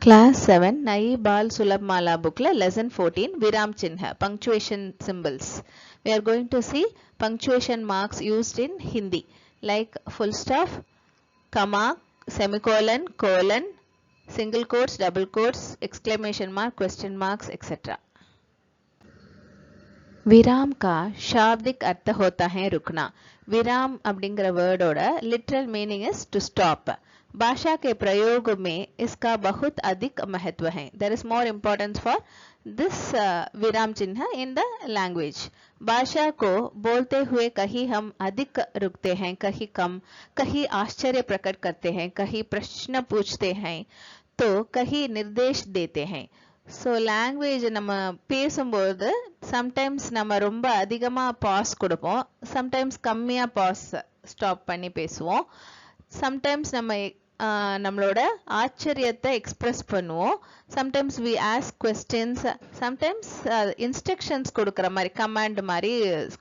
Class 7 नई बाल सुलभ माला book la lesson 14 विराम चिन्ह punctuation symbols. We are going to see punctuation marks used in Hindi like full stop, comma, semicolon, colon, single quotes, double quotes, exclamation mark, question marks, etc. विराम का शाब्दिक अर्थ होता है रुकना. विराम அப்படிங்கிற வேர்டோட literal meaning is to stop. भाषा के प्रयोग में इसका बहुत अधिक महत्व है. There is more importance for this विराम चिन्ह in the language. भाषा को बोलते हुए कहीं हम अधिक रुकते हैं, कहीं कम, कहीं आश्चर्य प्रकट करते हैं, कहीं प्रश्न पूछते हैं, तो कहीं निर्देश देते हैं. ஸோ லாங்குவேஜ் நம்ம பேசும்போது சம்டைம்ஸ் நம்ம ரொம்ப அதிகமாக பாஸ் கொடுப்போம், சம்டைம்ஸ் கம்மியாக பாஸ் ஸ்டாப் பண்ணி பேசுவோம், சம்டைம்ஸ் நம்மளோட ஆச்சரியத்தை எக்ஸ்பிரஸ் பண்ணுவோம், sometimes we ask questions, sometimes instructions கொடுக்குற மாதிரி கமாண்ட் மாதிரி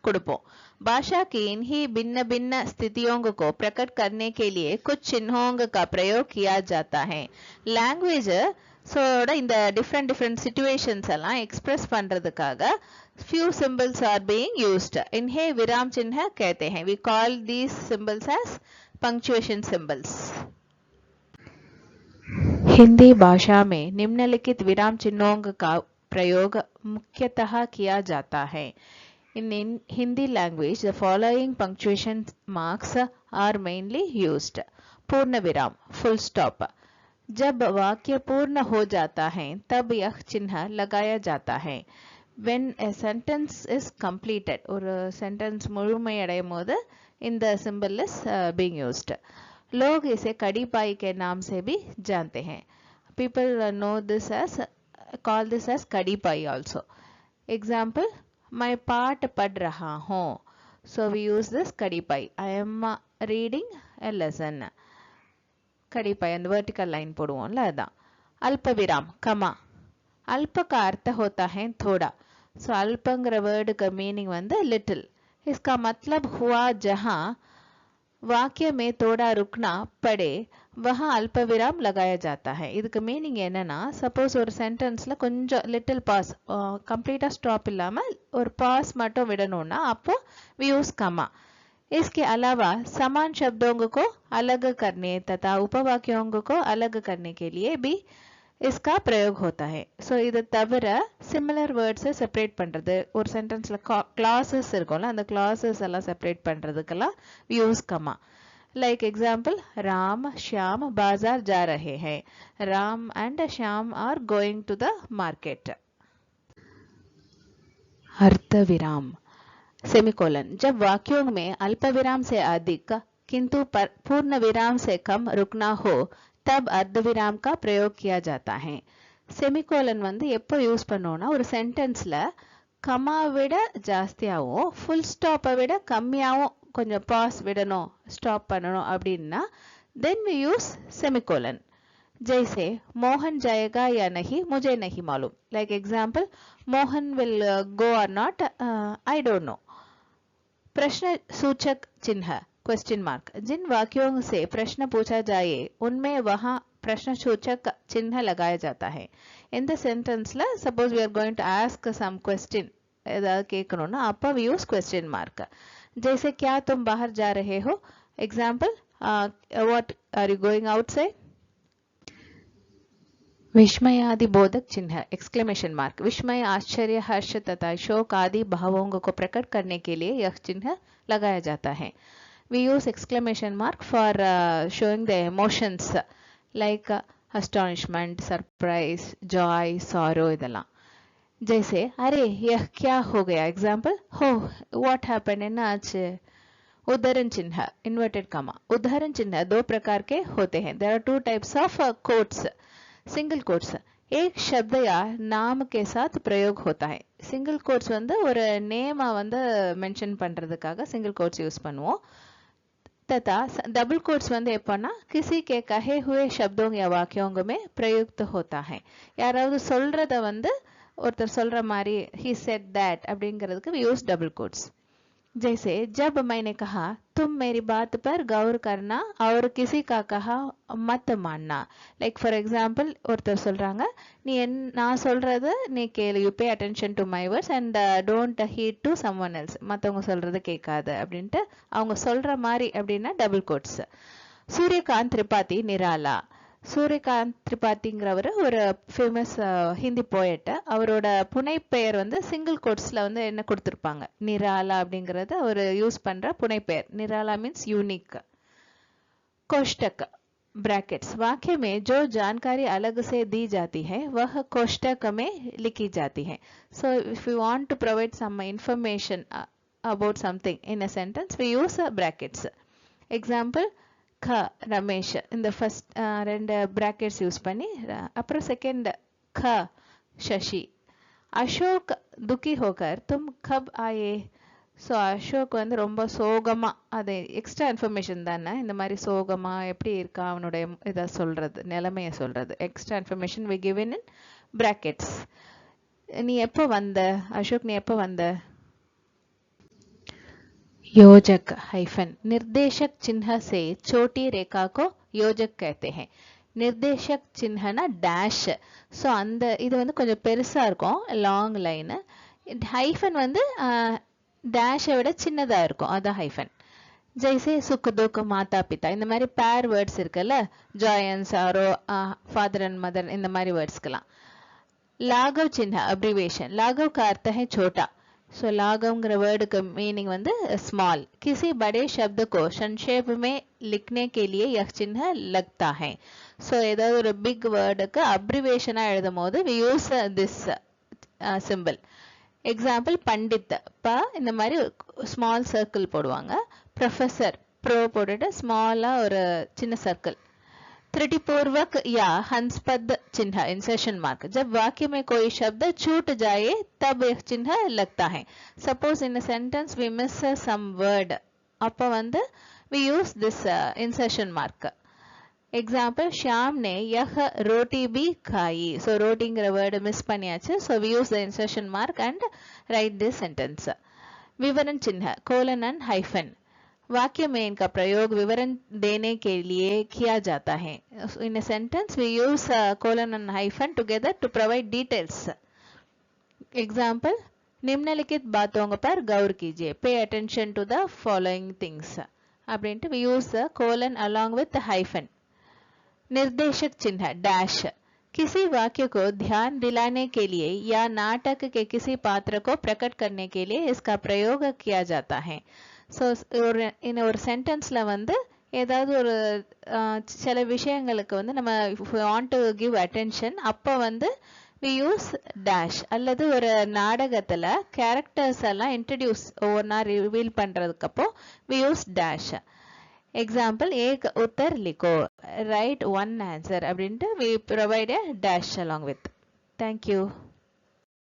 கொடுப்போம். भाषा की इन्हीं भिन्न भिन्न स्थितियों को प्रकट करने के लिए कुछ चिन्हों का प्रयोग किया जाता है. लैंग्वेज ஸோ இந்த டிஃப்ரெண்ட் சிச்சுவேஷன்ஸ் எல்லாம் எக்ஸ்பிரஸ் பண்ணுறதுக்காக few symbols are being used. इन्हें विराम चिन्ह कहते हैं. We call these symbols as punctuation symbols. Hindi भाषा में निम्नलिखित विराम चिन्हों का प्रयोग मुख्यतः किया जाता है. In Hindi language, the following punctuation marks are mainly used. पूर्ण विराम, full stop. जब वाक्य पूर्ण हो जाता है तब यह चिन्ह लगाया जाता है. When a sentence is completed, ஒரு sentence முழுமையடையும் போது இந்த symbol is being used. लोग इसे कड़ी पाई के नाम से भी जानते हैं. People know this as, call this as कड़ी पाई also. Example, मैं पाठ पढ़ रहा हूँ. So we use this कड़ी पाई. I am reading a lesson. कड़ीपाई அந்த वर्टिकल लाइन போடுவோம்ல அதான். अल्प विराम, कमा. अल्प का अर्थ होता है थोड़ा. सो अल्पங்கிற வேர்டுக்கு மீனிங் வந்து लिटिल. इसका मतलब हुआ जहां वाक्य में थोड़ा रुकना पड़े वहां अल्प विराम लगाया जाता है. இதுக்கு மீனிங் என்னன்னா, சப்போஸ் ஒரு சென்டென்ஸ்ல கொஞ்சம் லிட்டில் பாஸ், கம்ப்ளீட்டா ஸ்டாப் இல்லாம ஒரு பாஸ் மட்டும் விடணும்னா அப்போ we use कमा. इसके अलावा समान शब्दों को अलग करने तथा उपवाक्यों को अलग करने के लिए भी इसका प्रयोग होता है. सो இது தவிர சிமிலர் வேர்ட்ஸை செப்பரேட் பண்ணுறது, ஒரு சென்டென்ஸில் கிளாஸஸ் இருக்கும்ல, அந்த கிளாஸஸ் எல்லாம் செப்பரேட் பண்ணுறதுக்கெல்லாம் use comma. Like example, Ram Shyam बाजार जा रहे हैं. Ram and Shyam are going to the market. अर्थ विराम, सेमीकोलन. जब वाक्यों में अल्प विराम से अधिक किंतु पूर्ण विराम से कम रुकना हो तब अर्ध विराम का प्रयोग किया जाता है. सेमीकोलन வந்து எப்போ யூஸ் பண்ணுவோம்னா, ஒரு சென்டென்ஸ்ல கமா விட ஜாஸ்தியாகவும் ஃபுல் ஸ்டாப்பை விட கம்மியாகவும் கொஞ்சம் பாஸ் விடணும், ஸ்டாப் பண்ணணும் அப்படின்னா then we use semicolon. जैसे मोहन जाएगा या नहीं मुझे नहीं मालूम. Like example, Mohan will go और नॉट, आई डोंट नो. प्रश्न सूचक चिन्ह, क्वेश्चन मार्क. जिन वाक्यों से प्रश्न पूछा जाए उनमें वहां प्रश्न सूचक चिन्ह लगाया जाता है. இந்த சென்டென்ஸ்ல suppose we are going to ask some question, ஏதாவது கேட்கணும்னா அப்போ we use question mark. जैसे क्या तुम बाहर जा रहे हो. Example, what are you going outside. विस्मयादि बोधक चिन्ह, एक्सक्लेमेशन मार्क. विस्मय, आश्चर्य, हर्ष तथा शोक आदि भावों को प्रकट करने के लिए यह चिन्ह लगाया जाता है. We use exclamation mark for showing the emotions like astonishment, surprise, joy, sorrow இதெல்லாம். जैसे अरे यह क्या हो गया. एग्जाम्पल, हो what happened, என்ன ஆச்சு. उदाहरण चिन्ह, इन्वर्टेड कमा. उदाहरण चिन्ह दो प्रकार के होते हैं. There are two types of quotes. Single quotes, एक शब्द या नाम के साथ प्रयोग होता है. सिंगल कोट्स வந்து ஒரு நேமை வந்து மென்ஷன் பண்றதுக்காக सिंगल कोट्स யூஸ் பண்ணுவோம். तथा डबल कोट्स வந்து எப்பனா किसी के कहे हुए शब्दों या वाक्यों में प्रयुक्त होता है. யாராவது சொல்றத வந்து ஒருத்தர் சொல்ற மாதிரி he said that அப்படிங்கிறதுக்கு we use double quotes. जैसे जब मैंने कहा तुम मेरी बात पर गौर करना और किसी का कहा मत मानना. லைக் ஃபார் எக்ஸாம்பிள் ஒருத்தர் சொல்றாங்க, நீ நான் சொல்றது நீ கேளு, you pay attention to my words and don't heat to someone else. மற்றவங்க சொல்றது கேட்காது அப்படின்ட்டு அவங்க சொல்ற மாதிரி அப்படின்னா டபுள் கோட்ஸ். சூரியகாந்த் திரிபாதி நிராலா. சூரியகாந்த் திரிபாதிங்கிறவர் ஒரு ஃபேமஸ் ஹிந்தி போயட். அவரோட புனைப்பெயர் வந்து சிங்கிள் கோட்ஸில் வந்து என்ன கொடுத்துருப்பாங்க, நிராலா அப்படிங்கிறது அவர் யூஸ் பண்ணுற புனைப்பெயர். Nirala means unique. कोष्टक ब्रैकेट्स. वाक्य में जो जानकारी अलग से दी जाती है वह कोष्टक में लिखी जाती है. So if we want to provide some information about something in a sentence, we use brackets. Example, ख रमेश. இந்த ஃபர்ஸ்ட் ரெண்டு brackets யூஸ் பண்ணி அப்புறம் செகண்ட் ख शशि. अशोक दुखी होकर तुम कब आए. ஸோ அசோக் வந்து ரொம்ப சோகமாக, அது எக்ஸ்ட்ரா இன்ஃபர்மேஷன் தானே, இந்த மாதிரி சோகமாக எப்படி இருக்கா அவனுடைய இதை சொல்கிறது, நிலைமையை சொல்கிறது. Extra information we given in brackets. நீ எப்போ வந்த அசோக், நீ எப்போ வந்த. योजक हाइफन. निर्देशक चिन्ह से छोटी रेखा को योजक कहते हैं. निर्देशक चिन्हना डैश. ஸோ அந்த இது வந்து கொஞ்சம் பெருசாக இருக்கும், லாங் லைனு. ஹைஃபன் வந்து டேஷை விட சின்னதாக இருக்கும், அதான் ஹைஃபன். ஜெய்சே சுக் துக் மாதா பிதா, இந்த மாதிரி பேர் வேர்ட்ஸ் இருக்குல்ல, Joy and sorrow, father and mother, இந்த மாதிரி வேர்ட்ஸ்க்கெல்லாம். லாகவ் சின்ன அப்ரிவேஷன். லாகவ் का अर्थ है छोटा. ஸோ லாகவ்ங்கிற வேர்டுக்கு மீனிங் வந்து ஸ்மால். किसी बड़े शब्द को संक्षेप में लिखने के लिए यह चिन्ह लगता है. ஸோ ஏதாவது ஒரு பிக் வேர்டுக்கு அப்ரிவேஷனாக எழுதும் போது we use this symbol. Example Pandit, ப இந்த மாதிரி ஸ்மால் சர்க்கிள் போடுவாங்க. ப்ரொஃபஸர், ப்ரோ போட்டுட்டு ஸ்மாலாக ஒரு சின்ன சர்க்கிள். त्रुटिपूर्वक या हंसपद चिन्ह इंसर्शन मार्क. जब वाक्य में कोई शब्द छूट जाए तब यह चिन्ह लगता है. Suppose in a sentence we miss some word, அப்போ வந்து we use this insertion mark. Example, Shyam ने यह रोटी भी खाई. सो रोटीங்கிற வேர்டு மிஸ் பண்ணியாச்சு. So we use the insertion mark and write this sentence. विवरण चिन्ह कोलन एंड हाइफन. वाक्य में इनका प्रयोग विवरण देने के लिए किया जाता है. In a sentence we use colon and hyphen together to provide details. Example, निम्नलिखित बातों पर गौर कीजिए. Pay attention to the following things. அப்படின்ட்டு we use the colon along with the hyphen. निर्देशक चिन्ह डैश. किसी वाक्य को ध्यान दिलाने के लिए या नाटक के किसी पात्र को प्रकट करने के लिए इसका प्रयोग किया जाता है. ஸோ ஒரு சென்டென்ஸில் வந்து ஏதாவது ஒரு சில விஷயங்களுக்கு வந்து நம்ம வாண்ட் டு கிவ் அட்டென்ஷன், அப்போ வந்து வி யூஸ் டேஷ். அல்லது ஒரு நாடகத்தில் கேரக்டர்ஸ் எல்லாம் இன்ட்ரடியூஸ் ஒவ்வொன்றா ரிவீல் பண்ணுறதுக்கப்போ வி யூஸ் டேஷ். எக்ஸாம்பிள், ஏக் உத்தர் லிகோ, ரைட் ஒன் ஆன்சர் அப்படின்ட்டு we provide a dash along with. Thank you.